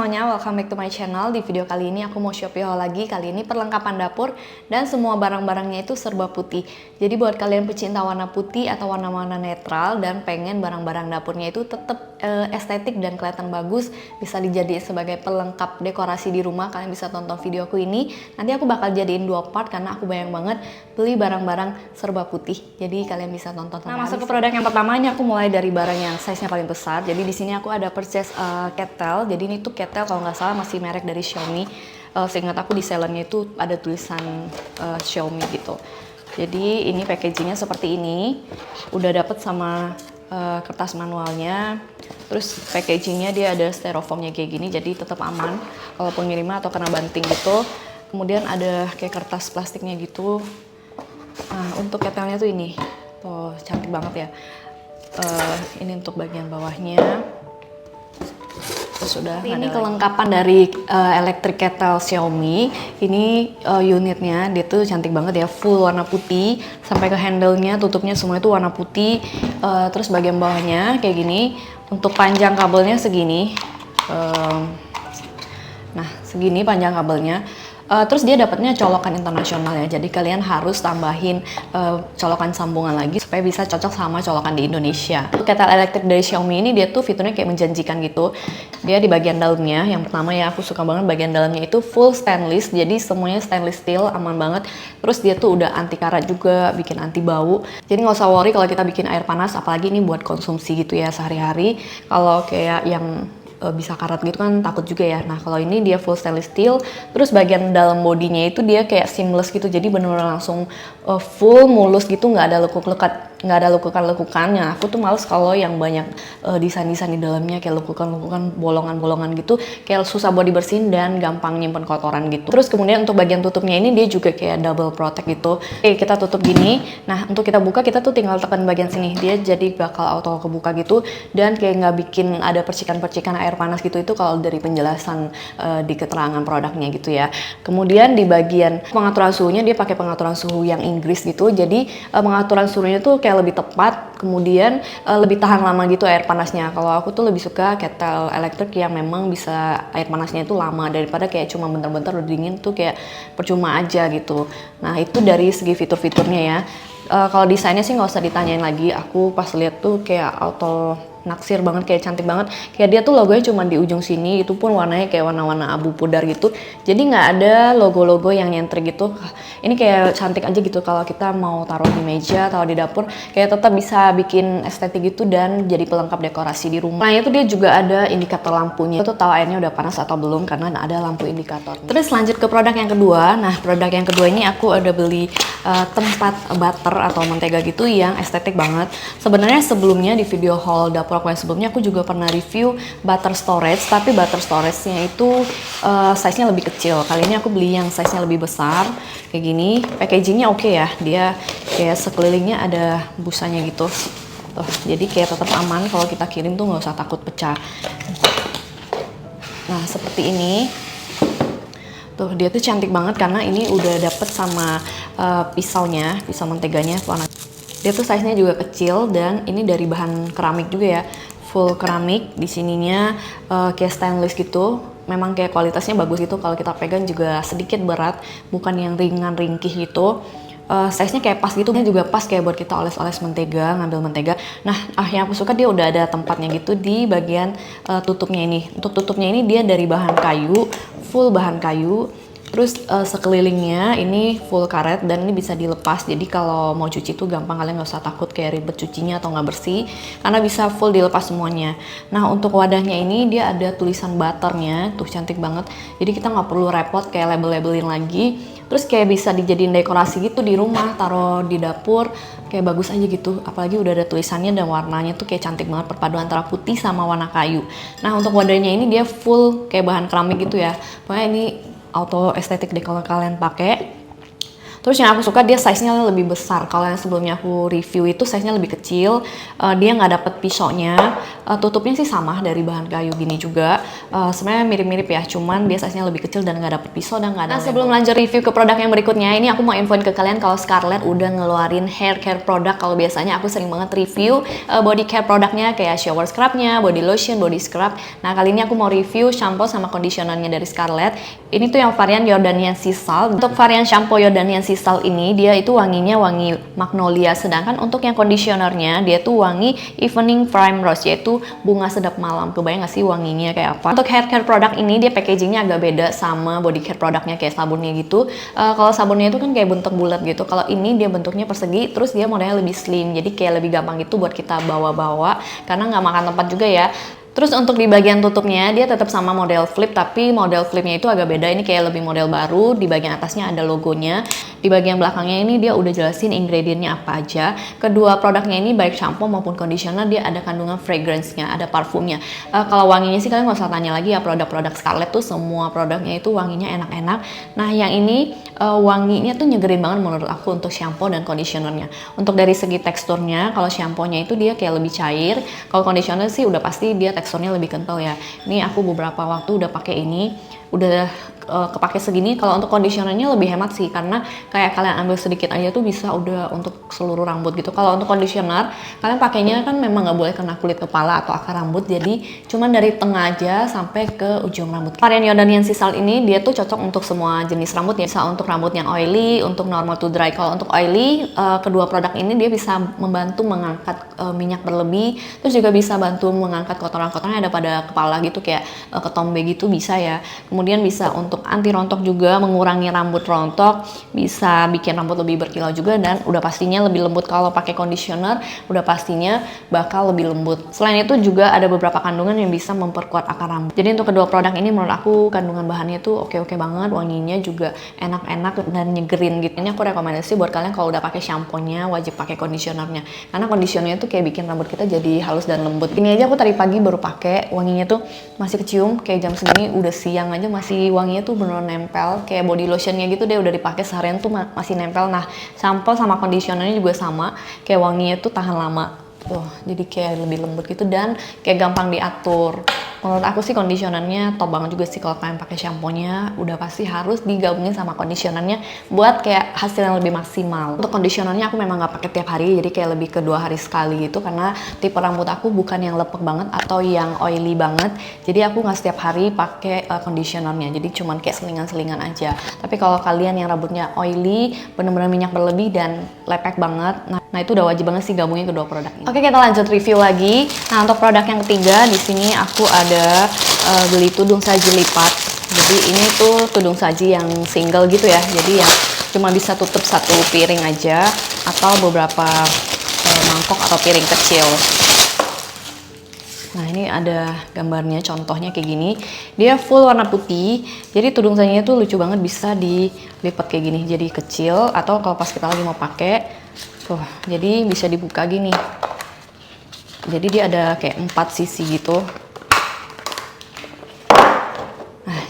semuanya, welcome back to my channel. Di video kali ini aku mau shopee haul lagi. Kali ini perlengkapan dapur dan semua barang-barangnya itu serba putih. Jadi buat kalian pecinta warna putih atau warna-warna netral dan pengen barang-barang dapurnya itu tetap estetik dan kelihatan bagus, bisa dijadiin sebagai pelengkap dekorasi di rumah, kalian bisa tonton videoku ini. Nanti aku bakal jadiin 2 part karena aku bayang banget beli barang-barang serba putih. Jadi kalian bisa tonton. Nah, masuk ke produk yang pertama, ini aku mulai dari barang yang size-nya paling besar. Jadi di sini aku ada purchase kettle. Jadi ini tuh kettle kalau nggak salah masih merek dari Xiaomi. Seingat aku di sellernya itu ada tulisan Xiaomi gitu. Jadi ini packagingnya seperti ini. Udah dapet sama kertas manualnya. Terus packagingnya dia ada styrofoamnya kayak gini, jadi tetap aman kalaupun ngiriman atau kena banting gitu. Kemudian ada kayak kertas plastiknya gitu. Nah, untuk kettlenya tuh ini, tuh cantik banget ya. Ini untuk bagian bawahnya. Sudah ini kelengkapan dari electric kettle Xiaomi. Ini unitnya dia tuh cantik banget ya, full warna putih sampai ke handle-nya, tutupnya semua itu warna putih. Terus bagian bawahnya kayak gini. Untuk panjang kabelnya segini. Nah, segini panjang kabelnya. Terus dia dapatnya colokan internasional ya, jadi kalian harus tambahin colokan sambungan lagi supaya bisa cocok sama colokan di Indonesia. Kettle elektrik dari Xiaomi ini dia tuh fiturnya kayak menjanjikan gitu. Dia di bagian dalamnya, yang pertama ya aku suka banget bagian dalamnya itu full stainless, jadi semuanya stainless steel, aman banget. Terus dia tuh udah anti karat juga, bikin anti bau. Jadi nggak usah worry kalau kita bikin air panas, apalagi ini buat konsumsi gitu ya sehari-hari. Kalau kayak yang bisa karat gitu kan takut juga ya. Nah kalau ini dia full stainless steel, terus bagian dalam bodinya itu dia kayak seamless gitu, jadi bener-bener langsung full mulus gitu, nggak ada nggak ada lekukan-lekukannya. Aku tuh males kalau yang banyak desain-desain di dalamnya kayak lekukan-lekukan, bolongan-bolongan gitu, kayak susah buat dibersihin dan gampang nyimpen kotoran gitu. Terus kemudian untuk bagian tutupnya ini dia juga kayak double protect gitu. Oke, kita tutup gini. Nah untuk kita buka kita tuh tinggal tekan bagian sini, dia jadi bakal auto kebuka gitu dan kayak nggak bikin ada percikan-percikan air panas gitu. Itu kalau dari penjelasan di keterangan produknya gitu ya. Kemudian di bagian pengaturan suhunya dia pakai pengaturan suhu yang Inggris gitu, jadi pengaturan suhunya tuh kayak lebih tepat, kemudian lebih tahan lama gitu air panasnya. Kalau aku tuh lebih suka kettle elektrik yang memang bisa air panasnya itu lama, daripada kayak cuma bentar-bentar udah dingin tuh kayak percuma aja gitu. Nah itu dari segi fitur-fiturnya ya. Kalau desainnya sih nggak usah ditanyain lagi, aku pas lihat tuh kayak auto naksir banget, kayak cantik banget. Kayak dia tuh logonya cuma di ujung sini, itu pun warnanya kayak warna-warna abu pudar gitu. Jadi nggak ada logo-logo yang nyentrik gitu. Ini kayak cantik aja gitu kalau kita mau taruh di meja, taruh di dapur, kayak tetap bisa bikin estetik gitu dan jadi pelengkap dekorasi di rumah. Nah itu dia juga ada indikator lampunya. Itu tahu airnya udah panas atau belum karena ada lampu indikator. Terus lanjut ke produk yang kedua. Nah produk yang kedua ini aku ada beli tempat butter atau mentega gitu yang estetik banget. Sebenarnya sebelumnya di video haul dapur aku yang sebelumnya aku juga pernah review butter storage, tapi butter storage-nya itu size-nya lebih kecil. Kali ini aku beli yang size-nya lebih besar kayak gini. Packagingnya oke ya, dia kayak sekelilingnya ada busanya gitu. Tuh, jadi kayak tetap aman kalau kita kirim tuh nggak usah takut pecah. Nah seperti ini. Tuh dia tuh cantik banget karena ini udah dapet sama pisaunya, pisau menteganya warna. Dia tuh size-nya juga kecil dan ini dari bahan keramik juga ya, full keramik. Di sininya kayak stainless gitu. Memang kayak kualitasnya bagus gitu, kalau kita pegang juga sedikit berat, bukan yang ringan ringkih gitu. Size-nya kayak pas gitu, juga pas kayak buat kita oles-oles mentega, ngambil mentega. Nah, yang aku suka dia udah ada tempatnya gitu di bagian tutupnya ini. Untuk tutupnya ini dia dari bahan kayu, full bahan kayu. Terus sekelilingnya ini full karet dan ini bisa dilepas, jadi kalau mau cuci tuh gampang, kalian nggak usah takut kayak ribet cucinya atau nggak bersih karena bisa full dilepas semuanya. Nah untuk wadahnya ini dia ada tulisan butternya, tuh cantik banget, jadi kita nggak perlu repot kayak label-labelin lagi. Terus kayak bisa dijadiin dekorasi gitu di rumah, taruh di dapur, kayak bagus aja gitu. Apalagi udah ada tulisannya dan warnanya tuh kayak cantik banget, perpaduan antara putih sama warna kayu. Nah untuk wadahnya ini dia full kayak bahan keramik gitu ya, pokoknya ini auto estetik deh kalau kalian pakai. Terus yang aku suka dia size-nya lebih besar. Kalau yang sebelumnya aku review itu size-nya lebih kecil, dia nggak dapet pisaunya. Tutupnya sih sama dari bahan kayu gini juga. Sebenarnya mirip-mirip ya, cuman dia size-nya lebih kecil dan nggak dapet pisau dan nggak ada. Nah, sebelum lanjut review ke produk yang berikutnya, ini aku mau infoin ke kalian kalau Scarlett udah ngeluarin hair care produk. Kalau biasanya aku sering banget review body care produknya kayak shower scrubnya, body lotion, body scrub. Nah, kali ini aku mau review shampoo sama conditionernya dari Scarlett. Ini tuh yang varian Jordanian Sea Salt. Untuk varian shampoo Jordanian Sea Salt ini dia itu wanginya wangi magnolia, sedangkan untuk yang conditionernya dia tuh wangi evening prime rose, yaitu bunga sedap malam. Kebayang gak sih wanginya kayak apa? Untuk hair care produk ini dia packagingnya agak beda sama body care produknya kayak sabunnya gitu. Kalau sabunnya itu kan kayak bentuk bulat gitu. Kalau ini dia bentuknya persegi, terus dia modelnya lebih slim, jadi kayak lebih gampang gitu buat kita bawa-bawa karena nggak makan tempat juga ya. Terus untuk di bagian tutupnya dia tetap sama model flip, tapi model flipnya itu agak beda. Ini kayak lebih model baru. Di bagian atasnya ada logonya. Di bagian belakangnya ini dia udah jelasin ingredientnya apa aja. Kedua produknya ini baik shampoo maupun conditioner dia ada kandungan fragrance-nya, ada parfumnya. Kalau wanginya sih kalian nggak usah tanya lagi ya, produk-produk Scarlett tuh semua produknya itu wanginya enak-enak. Nah yang ini wanginya tuh nyegerin banget menurut aku untuk shampoo dan conditionernya. Untuk dari segi teksturnya, kalau shampoo-nya itu dia kayak lebih cair. Kalau conditioner sih udah pasti dia teksturnya lebih kental ya. Ini aku beberapa waktu udah pakai ini, udah kepake segini. Kalau untuk conditionernya lebih hemat sih, karena kayak kalian ambil sedikit aja tuh bisa udah untuk seluruh rambut gitu. Kalau untuk conditioner kalian pakainya kan memang nggak boleh kena kulit kepala atau akar rambut, jadi cuman dari tengah aja sampai ke ujung rambut. Varian Jordanian Sea Salt ini dia tuh cocok untuk semua jenis rambut ya, bisa untuk rambut yang oily, untuk normal to dry. Kalau untuk oily, kedua produk ini dia bisa membantu mengangkat minyak berlebih, terus juga bisa bantu mengangkat kotoran-kotoran yang ada pada kepala gitu kayak ketombe gitu bisa ya. Kemudian bisa untuk anti rontok juga, mengurangi rambut rontok, bisa bikin rambut lebih berkilau juga, dan udah pastinya lebih lembut. Kalau pakai conditioner udah pastinya bakal lebih lembut. Selain itu juga ada beberapa kandungan yang bisa memperkuat akar rambut. Jadi untuk kedua produk ini menurut aku kandungan bahannya tuh oke-oke banget, wanginya juga enak-enak dan nyegerin gitu. Ini aku rekomendasi buat kalian kalau udah pakai shampoo-nya wajib pakai conditionernya, karena conditionernya tuh kayak bikin rambut kita jadi halus dan lembut. Ini aja aku tadi pagi baru pakai, wanginya tuh masih kecium kayak jam segini udah siang aja masih wanginya tuh bener nempel, kayak body lotionnya gitu deh udah dipakai seharian tuh masih nempel. Nah shampoo sama conditionernya juga sama, kayak wanginya tuh tahan lama tuh, jadi kayak lebih lembut gitu dan kayak gampang diatur. Menurut aku sih conditionernya top banget juga sih. Kalau kalian pakai shampoo-nya udah pasti harus digabungin sama conditionernya buat kayak hasil yang lebih maksimal. Untuk conditionernya aku memang nggak pakai tiap hari, jadi kayak lebih ke 2 hari sekali gitu, karena tipe rambut aku bukan yang lepek banget atau yang oily banget, jadi aku nggak setiap hari pakai conditionernya, jadi cuman kayak selingan-selingan aja. Tapi kalau kalian yang rambutnya oily, bener-bener minyak berlebih dan lepek banget, nah itu udah wajib banget sih gabungin kedua produk ini. Oke, kita lanjut review lagi. Nah untuk produk yang ketiga di sini aku ada beli tudung saji lipat. Jadi ini tuh tudung saji yang single gitu ya, jadi yang cuma bisa tutup satu piring aja atau beberapa mangkok atau piring kecil. Nah ini ada gambarnya, contohnya kayak gini. Dia full warna putih, jadi tudung sajinya tuh lucu banget, bisa dilipat kayak gini jadi kecil, atau kalau pas kita lagi mau pakai tuh jadi bisa dibuka gini. Jadi dia ada kayak 4 sisi gitu.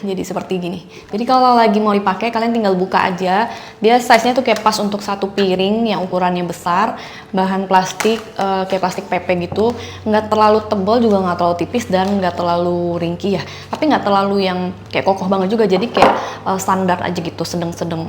Jadi seperti gini. Jadi kalau lagi mau dipakai kalian tinggal buka aja. Dia size-nya tuh kayak pas untuk satu piring yang ukurannya besar. Bahan plastik kayak plastik PP gitu. Nggak terlalu tebal juga nggak terlalu tipis, dan nggak terlalu ringkih ya. Tapi nggak terlalu yang kayak kokoh banget juga. Jadi kayak standar aja gitu, sedang-sedang.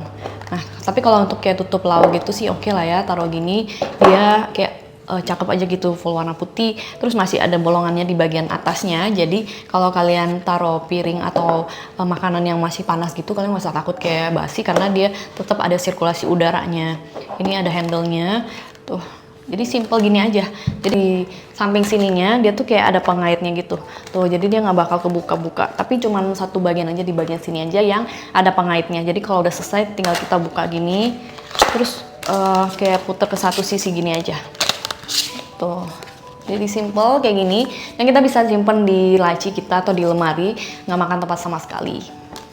Nah tapi kalau untuk kayak tutup lauk gitu sih oke lah ya. Taruh gini dia kayak cakep aja gitu, full warna putih, terus masih ada bolongannya di bagian atasnya. Jadi kalau kalian taruh piring atau makanan yang masih panas gitu, kalian nggak usah takut kayak basi karena dia tetap ada sirkulasi udaranya. Ini ada handle-nya tuh, jadi simple gini aja. Jadi samping sininya dia tuh kayak ada pengaitnya gitu tuh, jadi dia nggak bakal kebuka-buka, tapi cuman satu bagian aja, di bagian sini aja yang ada pengaitnya. Jadi kalau udah selesai tinggal kita buka gini, terus kayak puter ke satu sisi gini aja tuh. Jadi simple kayak gini, yang kita bisa simpen di laci kita atau di lemari, nggak makan tempat sama sekali.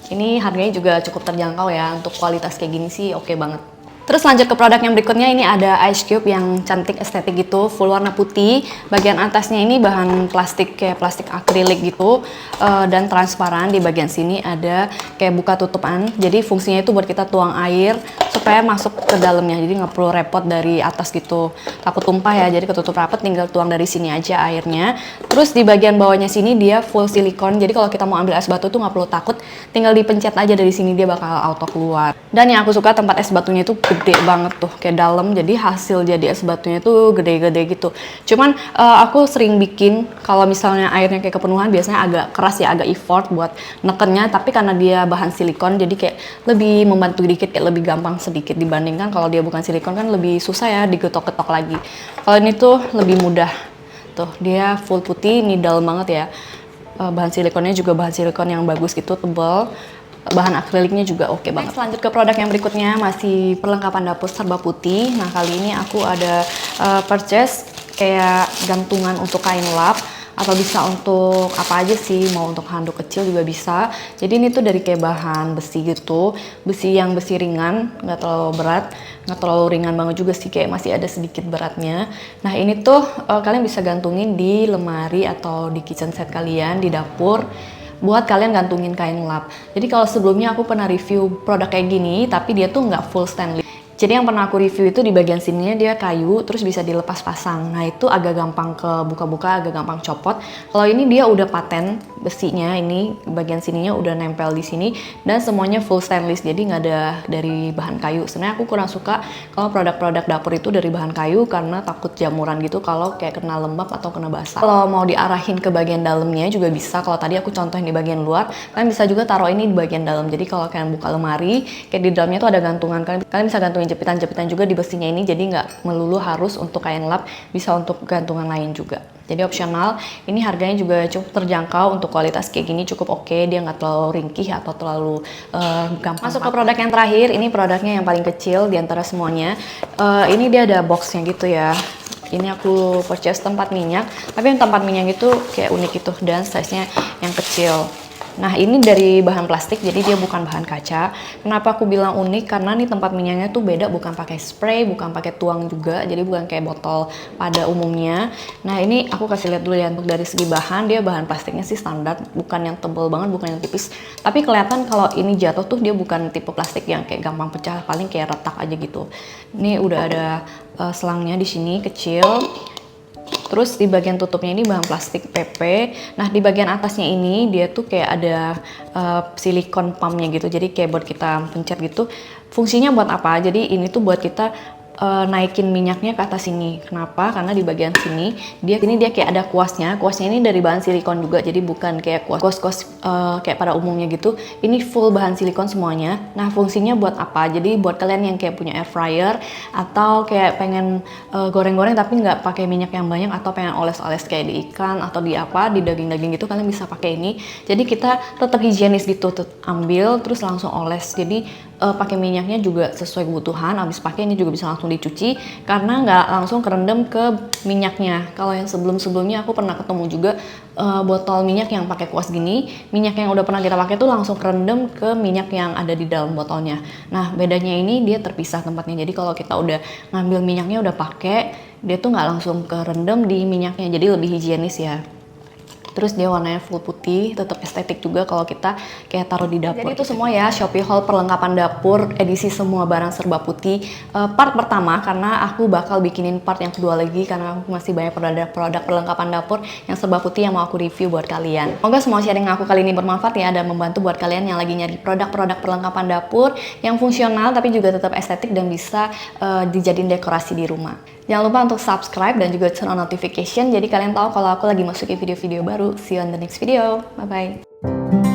Ini harganya juga cukup terjangkau ya, untuk kualitas kayak gini sih oke banget. Terus lanjut ke produk yang berikutnya, ini ada ice cube yang cantik estetik gitu, full warna putih. Bagian atasnya ini bahan plastik kayak plastik akrilik gitu, dan transparan. Di bagian sini ada kayak buka tutupan. Jadi fungsinya itu buat kita tuang air supaya masuk ke dalamnya. Jadi nggak perlu repot dari atas gitu, takut tumpah ya. Jadi ketutup rapat, tinggal tuang dari sini aja airnya. Terus di bagian bawahnya sini dia full silikon. Jadi kalau kita mau ambil es batu tuh nggak perlu takut, tinggal dipencet aja dari sini dia bakal auto keluar. Dan yang aku suka tempat es batunya itu gede banget tuh, kayak dalam, jadi hasil jadi es batunya tuh gede-gede gitu. Cuman aku sering bikin kalau misalnya airnya kayak kepenuhan, biasanya agak keras ya, agak effort buat nekennya, tapi karena dia bahan silikon jadi kayak lebih membantu dikit, kayak lebih gampang sedikit dibandingkan kalau dia bukan silikon kan lebih susah ya digetok-getok lagi. Kalau ini tuh lebih mudah. Tuh, dia full putih, ini dalam banget ya. Bahan silikonnya juga bahan silikon yang bagus gitu, tebal. Bahan akriliknya juga oke banget. Lanjut ke produk yang berikutnya, masih perlengkapan dapur serba putih. Nah, kali ini aku ada purchase kayak gantungan untuk kain lap, atau bisa untuk apa aja sih, mau untuk handuk kecil juga bisa. Jadi ini tuh dari kayak bahan besi gitu, besi yang besi ringan, nggak terlalu berat, nggak terlalu ringan banget juga sih, kayak masih ada sedikit beratnya. Nah, ini tuh kalian bisa gantungin di lemari atau di kitchen set kalian, di dapur, buat kalian gantungin kain lap. Jadi kalau sebelumnya aku pernah review produk kayak gini, tapi dia tuh nggak full stainless. Jadi yang pernah aku review itu di bagian sininya dia kayu, terus bisa dilepas pasang. Nah, itu agak gampang ke buka-buka, agak gampang copot. Kalau ini dia udah paten besinya, ini bagian sininya udah nempel di sini, dan semuanya full stainless, jadi nggak ada dari bahan kayu. Sebenarnya aku kurang suka kalau produk-produk dapur itu dari bahan kayu, karena takut jamuran gitu kalau kayak kena lembab atau kena basah. Kalau mau diarahin ke bagian dalamnya juga bisa. Kalau tadi aku contohin di bagian luar, kalian bisa juga taruh ini di bagian dalam. Jadi kalau kalian buka lemari, kayak di dalamnya tuh ada gantungan, kalian bisa gantungin jepitan-jepitan juga di besinya ini, jadi nggak melulu harus untuk kain lap, bisa untuk gantungan lain juga. Jadi opsional. Ini harganya juga cukup terjangkau, untuk kualitas kayak gini cukup oke, dia nggak terlalu ringkih atau terlalu gampang. Masuk ke produk yang terakhir, ini produknya yang paling kecil di antara semuanya. Ini dia ada boxnya gitu ya. Ini aku purchase tempat minyak, tapi yang tempat minyak itu kayak unik itu, dan size-nya yang kecil. Nah, ini dari bahan plastik, jadi dia bukan bahan kaca. Kenapa aku bilang unik? Karena nih tempat minyaknya tuh beda, bukan pakai spray, bukan pakai tuang juga, jadi bukan kayak botol pada umumnya. Nah, ini aku kasih lihat dulu ya, untuk dari segi bahan, dia bahan plastiknya sih standar, bukan yang tebal banget, bukan yang tipis. Tapi kelihatan kalau ini jatuh tuh dia bukan tipe plastik yang kayak gampang pecah, paling kayak retak aja gitu. Ini udah ada selangnya di sini kecil. Terus di bagian tutupnya ini bahan plastik PP. Nah, di bagian atasnya ini dia tuh kayak ada silikon pumpnya gitu. Jadi kayak buat kita pencet gitu. Fungsinya buat apa? Jadi ini tuh buat kita naikin minyaknya ke atas sini. Kenapa? Karena di bagian sini dia kayak ada kuasnya. Kuasnya ini dari bahan silikon juga. Jadi bukan kayak kuas kayak pada umumnya gitu. Ini full bahan silikon semuanya. Nah, fungsinya buat apa? Jadi buat kalian yang kayak punya air fryer, atau kayak pengen goreng-goreng tapi nggak pakai minyak yang banyak, atau pengen oles-oles kayak di ikan atau di apa, di daging-daging gitu, kalian bisa pakai ini. Jadi kita tetap higienis gitu, ambil terus langsung oles. Jadi pakai minyaknya juga sesuai kebutuhan. Habis pakai ini juga bisa langsung dicuci, karena nggak langsung kerendam ke minyaknya. Kalau yang sebelum-sebelumnya aku pernah ketemu juga botol minyak yang pakai kuas gini, minyak yang udah pernah kita pakai tuh langsung kerendam ke minyak yang ada di dalam botolnya. Nah, bedanya ini dia terpisah tempatnya. Jadi kalau kita udah ngambil minyaknya udah pakai, dia tuh nggak langsung kerendam di minyaknya, jadi lebih higienis ya. Terus dia warnanya full putih, tetap estetik juga kalau kita kayak taruh di dapur. Jadi itu semua ya, Shopee Haul perlengkapan dapur edisi semua barang serba putih. Part pertama, karena aku bakal bikinin part yang kedua lagi, karena aku masih banyak produk perlengkapan dapur yang serba putih yang mau aku review buat kalian. Semoga semua sharing aku kali ini bermanfaat ya, dan membantu buat kalian yang lagi nyari produk-produk perlengkapan dapur yang fungsional tapi juga tetap estetik dan bisa dijadiin dekorasi di rumah. Jangan lupa untuk subscribe dan juga turn on notification, jadi kalian tahu kalau aku lagi masukin video-video baru. See you on the next video. Bye-bye.